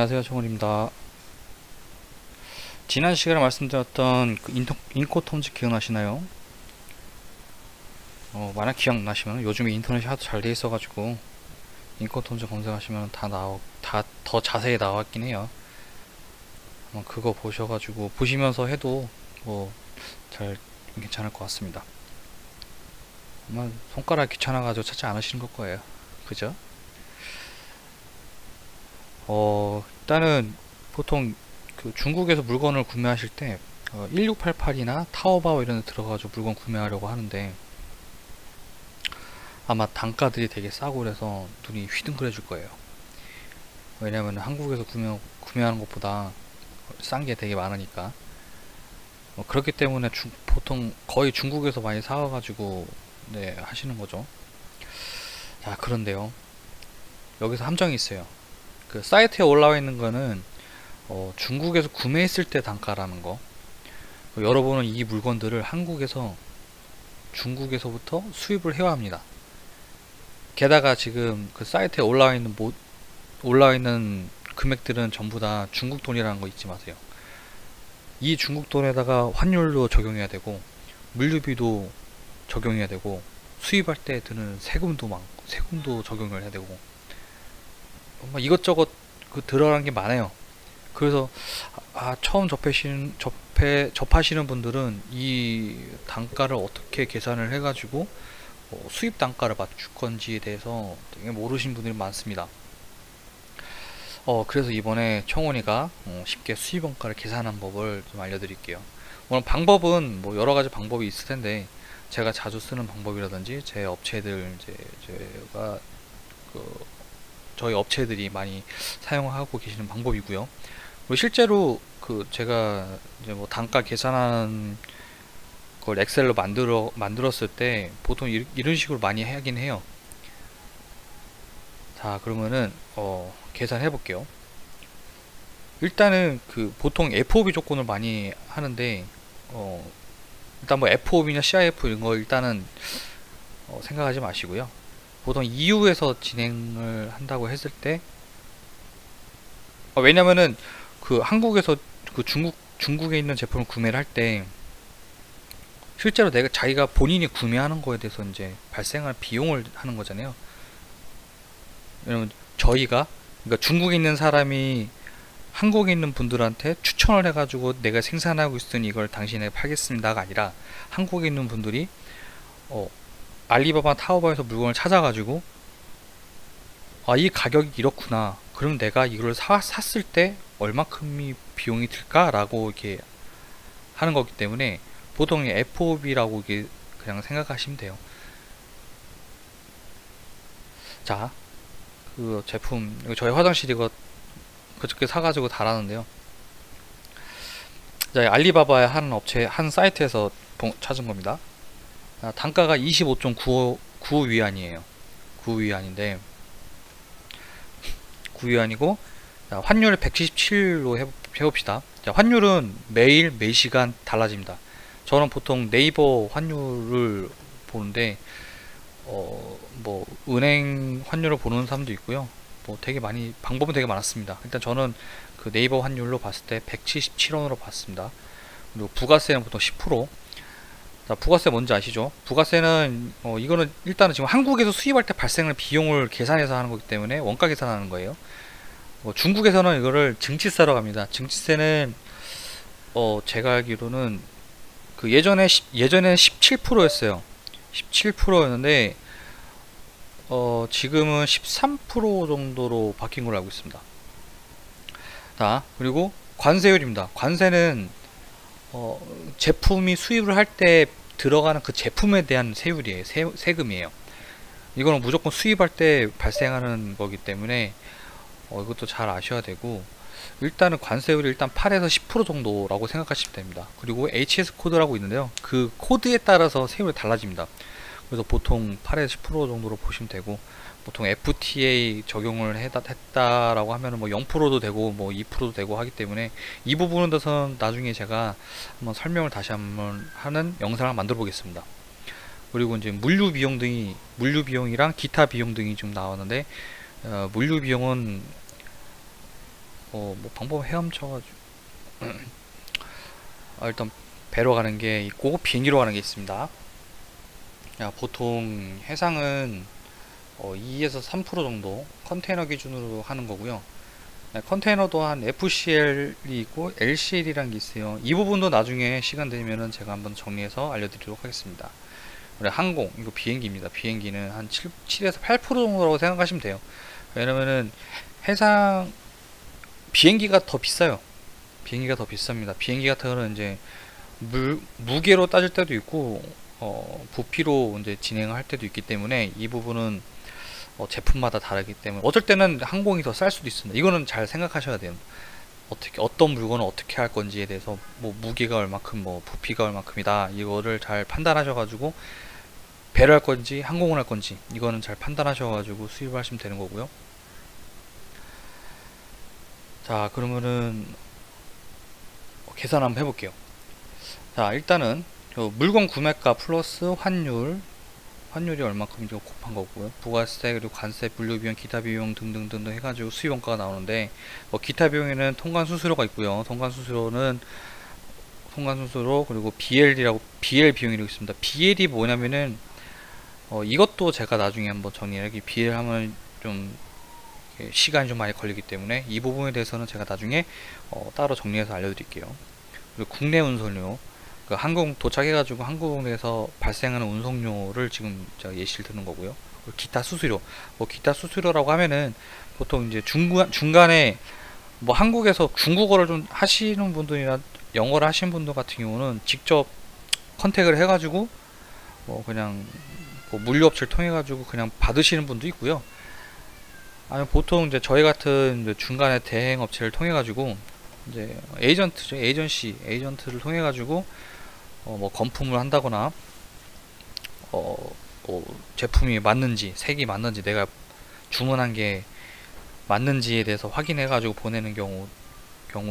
안녕하세요, 청원입니다. 지난 시간에 말씀드렸던 그 인코텀즈 기억나시나요? 만약 기억나시면 요즘에 인터넷이 하도 잘 돼 있어가지고 인코텀즈 검색하시면 다 더 자세히 나왔긴 해요. 그거 보셔가지고 보시면서 해도 뭐 잘 괜찮을 것 같습니다. 아마 손가락 귀찮아가지고 찾지 않으시는 걸 거예요. 그죠? 일단은 보통 그 중국에서 물건을 구매하실 때 1688이나 타오바오 이런 데 들어가지고 물건 구매하려고 하는데 아마 단가들이 되게 싸고 그래서 눈이 휘둥그레질 거예요. 왜냐면 한국에서 구매하는 것보다 싼 게 되게 많으니까. 그렇기 때문에 보통 거의 중국에서 많이 사와가지고 네, 하시는 거죠. 자, 그런데요, 여기서 함정이 있어요. 그 사이트에 올라와 있는 거는 중국에서 구매했을 때 단가라는 거. 여러분은 이 물건들을 한국에서 중국에서부터 수입을 해야 합니다. 게다가 지금 그 사이트에 올라와 있는 금액들은 전부 다 중국 돈이라는 거 잊지 마세요. 이 중국 돈에다가 환율도 적용해야 되고 물류비도 적용해야 되고 수입할 때 드는 세금도 적용을 해야 되고 이것저것 들어가는 게 많아요. 그래서 처음 접하시는 분들은 이 단가를 어떻게 계산을 해가지고 수입 단가를 맞출 건지에 대해서 되게 모르시는 분들이 많습니다. 그래서 이번에 청원이가 쉽게 수입 원가를 계산하는 법을 좀 알려드릴게요. 오늘 방법은 뭐 여러 가지 방법이 있을 텐데 제가 자주 쓰는 방법이라든지 제 업체들 제가 저희 업체들이 많이 사용하고 계시는 방법이고요. 그리고 실제로 제가 이제 뭐 단가 계산하는 걸 엑셀로 만들었을 때 보통 이런 식으로 많이 하긴 해요. 자, 그러면은 계산해 볼게요. 일단은 보통 FOB 조건을 많이 하는데 일단 뭐 FOB나 CIF 이런 거 일단은 생각하지 마시고요. 보통 EU에서 진행을 한다고 했을 때 왜냐면은 한국에서 중국에 있는 제품을 구매를 할 때 실제로 자기가 본인이 구매하는 거에 대해서 이제 발생할 비용을 하는 거잖아요. 왜냐면 그러니까 중국에 있는 사람이 한국에 있는 분들한테 추천을 해가지고 내가 생산하고 있으니 이걸 당신에게 팔겠습니다가 아니라 한국에 있는 분들이 알리바바 타오바오에서 물건을 찾아가지고 이 가격이 이렇구나, 그럼 내가 이걸 샀을 때 얼마큼이 비용이 들까? 라고 이렇게 하는 거기 때문에 보통 FOB라고 이게 그냥 생각하시면 돼요. 자, 제품, 저희 화장실 이거 그저께 사가지고 달았는데요. 자, 알리바바의 한 사이트에서 찾은 겁니다. 단가가 25.95위안이에요. 9위안인데 9위안이고 환율을 177로 해봅시다. 자, 환율은 매일 매시간 달라집니다. 저는 보통 네이버 환율을 보는데 뭐 은행 환율을 보는 사람도 있고요. 뭐 방법은 되게 많았습니다. 일단 저는 그 네이버 환율로 봤을 때 177원으로 봤습니다. 그리고 부가세는 보통 10%. 자, 부가세 뭔지 아시죠? 부가세는 이거는 일단은 지금 한국에서 수입할 때 발생할 비용을 계산해서 하는 거기 때문에 원가 계산하는 거예요. 중국에서는 이거를 증치세라고 합니다. 증치세는 제가 알기로는 예전에 17%였어요. 17%였는데 지금은 13% 정도로 바뀐 걸로 알고 있습니다. 자, 그리고 관세율입니다. 관세는 제품이 수입을 할 때 들어가는 그 제품에 대한 세율이에요. 세금이에요. 이거는 무조건 수입할 때 발생하는 거기 때문에 이것도 잘 아셔야 되고, 일단은 관세율이 일단 8에서 10% 정도라고 생각하시면 됩니다. 그리고 HS 코드라고 있는데요. 그 코드에 따라서 세율이 달라집니다. 그래서 보통 8에서 10% 정도로 보시면 되고, 보통 FTA 적용을 했다라고 하면 뭐 0%도 되고 뭐 2%도 되고 하기 때문에 이 부분에 대해서는 나중에 제가 한번 설명을 다시 한번 하는 영상을 만들어 보겠습니다. 그리고 이제 물류 비용이랑 기타 비용 등이 좀 나왔는데 물류 비용은 뭐 방법 헤엄쳐가지고 일단 배로 가는 게 있고 비행기로 가는 게 있습니다. 보통 해상은 2에서 3% 정도 컨테이너 기준으로 하는 거고요. 컨테이너도 한 FCL이 있고 LCL이라는 게 있어요. 이 부분도 나중에 시간 되면은 제가 한번 정리해서 알려드리도록 하겠습니다. 그래, 항공, 이거 비행기입니다. 비행기는 한 7에서 8% 정도라고 생각하시면 돼요. 왜냐면은 해상 비행기가 더 비싸요. 비행기가 더 비쌉니다. 비행기 같은 거는 이제 무게로 따질 때도 있고 부피로 이제 진행할 때도 있기 때문에 이 부분은 제품마다 다르기 때문에 어쩔 때는 항공이 더 쌀 수도 있습니다. 이거는 잘 생각하셔야 돼요. 어떤 물건을 어떻게 할 건지에 대해서 뭐 무게가 얼마큼 뭐 부피가 얼마큼이다 이거를 잘 판단하셔가지고 배를 할 건지 항공을 할 건지 이거는 잘 판단하셔가지고 수입을 하시면 되는 거고요. 자, 그러면은 계산 한번 해볼게요. 자, 일단은 물건 구매가 플러스 환율이 얼마큼인지 곱한 거고요. 부가세, 그리고 관세, 분류비용, 기타 비용 등등등 해가지고 수입원가가 나오는데 기타 비용에는 통관 수수료가 있고요. 통관 수수료 그리고 BL 비용이라고 있습니다. BL이 뭐냐면은 이것도 제가 나중에 한번 정리할게요. BL 하면 좀 시간이 좀 많이 걸리기 때문에 이 부분에 대해서는 제가 나중에 따로 정리해서 알려드릴게요. 그리고 국내 운송료, 그 항공 도착해가지고 항공에서 발생하는 운송료를 지금 제가 예시를 드는 거고요. 그리고 기타 수수료, 기타 수수료라고 하면은 보통 이제 중간에 뭐 한국에서 중국어를 좀 하시는 분들이나 영어를 하시는 분들 같은 경우는 직접 컨택을 해가지고 그냥 물류업체를 통해 가지고 그냥 받으시는 분도 있고요. 아니 보통 이제 저희 같은 이제 중간에 대행 업체를 통해 가지고 이제 에이전트를 통해 가지고 뭐 건품을 한다거나 뭐 제품이 맞는지 색이 맞는지 내가 주문한 게 맞는지에 대해서 확인해 가지고 보내는 경우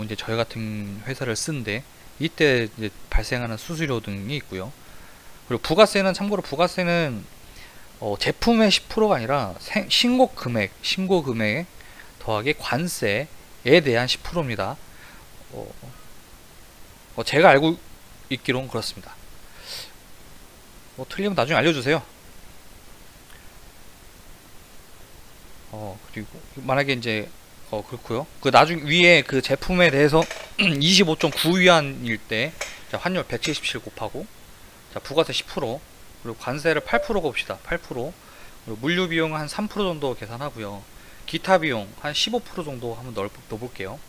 이제 저희 같은 회사를 쓰는데 이때 이제 발생하는 수수료 등이 있고요. 그리고 부가세는 참고로 제품의 10%가 아니라 신고 금액 더하기 관세에 대한 10%입니다. 제가 알고 있기로는 그렇습니다. 틀리면 나중에 알려주세요. 그리고 만약에 이제 그렇고요. 그 나중 위에 그 제품에 대해서 25.9위안일 때 환율 177 곱하고 부가세 10% 그리고 관세를 8% 곱시다. 8% 그리고 물류 비용은 한 3% 정도 계산하고요. 기타 비용 한 15% 정도 한번 넣어볼게요.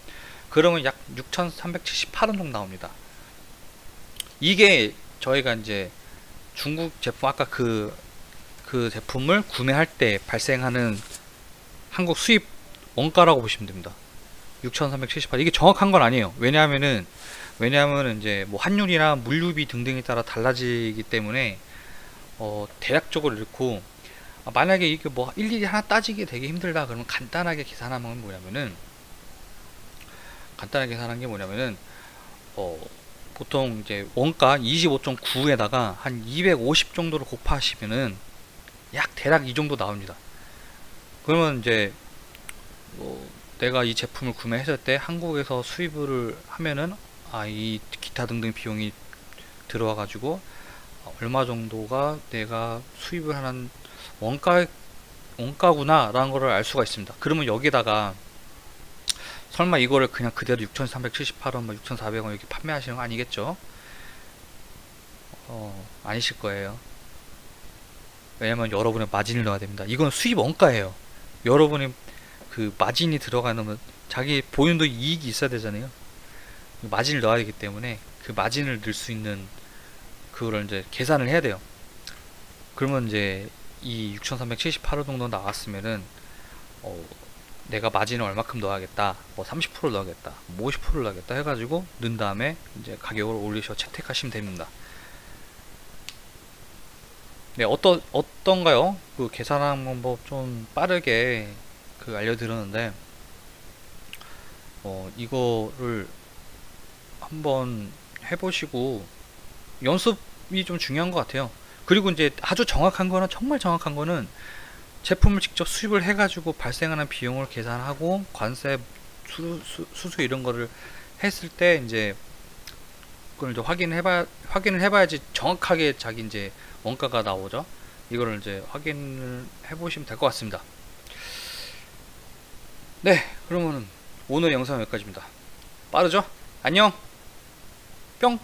그러면 약 6,378원 정도 나옵니다. 이게 저희가 이제 중국 제품 아까 그 제품을 구매할 때 발생하는 한국 수입 원가라고 보시면 됩니다. 6,378 이게 정확한 건 아니에요. 왜냐하면은 이제 뭐 환율이나 물류비 등등에 따라 달라지기 때문에 대략적으로 이렇고 만약에 이게 뭐 일일이 하나 따지기 되게 힘들다 그러면 간단하게 계산하면 뭐냐면은 보통 이제 원가 25.9에다가 한 250 정도를 곱하시면은 약 대략 이 정도 나옵니다. 그러면 이제 내가 이 제품을 구매했을 때 한국에서 수입을 하면은 이 기타 등등 비용이 들어와 가지고 얼마 정도가 내가 수입을 하는 원가구나 라는 거를 알 수가 있습니다. 그러면 여기다가 설마 이거를 그냥 그대로 6,378원, 6,400원 이렇게 판매하시는 거 아니겠죠? 아니실 거예요. 왜냐면 여러분의 마진을 넣어야 됩니다. 이건 수입 원가예요. 여러분이 그 마진이 들어가는 자기 본인도 이익이 있어야 되잖아요. 마진을 넣어야 되기 때문에 그 마진을 넣을 수 있는 그거를 이제 계산을 해야 돼요. 그러면 이제 이 6,378원 정도 나왔으면은 내가 마진을 얼마큼 넣어야겠다, 뭐 30% 넣어야겠다, 뭐 50% 넣어야겠다 해가지고 넣은 다음에 이제 가격을 올리셔 채택하시면 됩니다. 네, 어떤가요? 그 계산하는 방법 좀 빠르게 알려드렸는데 이거를 한번 해보시고 연습이 좀 중요한 것 같아요. 그리고 이제 아주 정확한 거는 정말 정확한 거는 제품을 직접 수입을 해가지고 발생하는 비용을 계산하고 관세 수수 이런 거를 했을 때 이제 그걸 이제 확인을 해봐야지 정확하게 자기 이제 원가가 나오죠. 이거를 이제 확인을 해보시면 될 것 같습니다. 네, 그러면은 오늘 영상 여기까지입니다. 빠르죠? 안녕! 뿅!